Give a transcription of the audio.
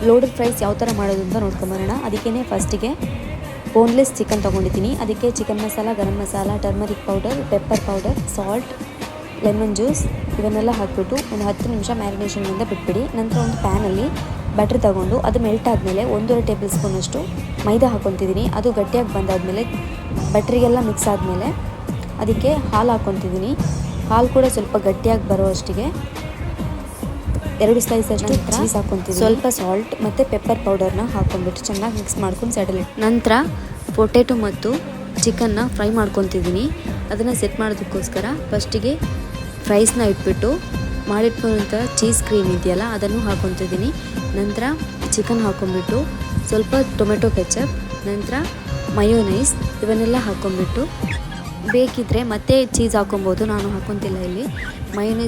Loaded fries ಯಾವ ಥರ ಮಾಡೋದು ಅಂತ ನೋಡ್ಕೊಂಬರೋಣ. ಅದಕ್ಕೇ ಫಸ್ಟಿಗೆ ಬೋನ್ಲೆಸ್ ಚಿಕನ್ ತೊಗೊಂಡಿದ್ದೀನಿ. ಅದಕ್ಕೆ chicken masala, garam masala, turmeric powder, pepper powder, salt, lemon juice ಇವನ್ನೆಲ್ಲ ಹಾಕಿಬಿಟ್ಟು ಒಂದು 10 ನಿಮಿಷ ಮ್ಯಾರಿನೇಷನ್ನಿಂದ ಬಿಟ್ಬಿಡಿ. ನಂತರ ಒಂದು ಪ್ಯಾನಲ್ಲಿ ಬಟರ್ ತೊಗೊಂಡು ಅದು ಮೆಲ್ಟ್ ಆದಮೇಲೆ 1.5 ಟೇಬಲ್ ಸ್ಪೂನಷ್ಟು ಮೈದಾ ಹಾಕ್ಕೊತಿದ್ದೀನಿ. ಅದು ಗಟ್ಟಿಯಾಗಿ ಬಂದಾದಮೇಲೆ ಬಟ್ರಿಗೆಲ್ಲ ಮಿಕ್ಸ್ ಆದಮೇಲೆ ಅದಕ್ಕೆ ಹಾಲು ಹಾಕ್ಕೊತಿದ್ದೀನಿ. ಹಾಲು ಕೂಡ ಸ್ವಲ್ಪ ಗಟ್ಟಿಯಾಗಿ ಬರೋ ಅಷ್ಟಿಗೆ 2 ಸ್ಲೈಸ್ ಅಷ್ಟು ಚೀಸ್ ಹಾಕ್ಕೊತೀನಿ. ಸ್ವಲ್ಪ ಸಾಲ್ಟ್ ಮತ್ತು ಪೆಪ್ಪರ್ ಪೌಡರ್ನ ಹಾಕ್ಕೊಂಡ್ಬಿಟ್ಟು ಚೆನ್ನಾಗಿ ಮಿಕ್ಸ್ ಮಾಡ್ಕೊಂಡು ಸೈಡಲ್ಲಿ. ನಂತರ ಪೊಟೆಟೊ ಮತ್ತು ಚಿಕನ್ನ ಫ್ರೈ ಮಾಡ್ಕೊತಿದ್ದೀನಿ. ಅದನ್ನು ಸೆಟ್ ಮಾಡೋದಕ್ಕೋಸ್ಕರ ಫಸ್ಟಿಗೆ ಫ್ರೈಸ್ನ ಇಟ್ಬಿಟ್ಟು ಮಾಡಿಟ್ಕೊಂಡಂಥ ಚೀಸ್ ಕ್ರೀಮ್ ಇದೆಯಲ್ಲ ಅದನ್ನು ಹಾಕ್ಕೊತಿದ್ದೀನಿ. ನಂತರ ಚಿಕನ್ ಹಾಕ್ಕೊಂಬಿಟ್ಟು ಸ್ವಲ್ಪ ಟೊಮೆಟೊ ಕೆಚಪ್, ನಂತರ ಮಯೋನೈಸ್ ಇವನ್ನೆಲ್ಲ ಹಾಕ್ಕೊಂಬಿಟ್ಟು ಬೇಕಿದ್ದರೆ ಮತ್ತೆ ಚೀಸ್ ಹಾಕ್ಕೊಬೋದು. ನಾನು ಹಾಕ್ಕೊತಿಲ್ಲ ಇಲ್ಲಿ. ಮಯೋನೈಸ್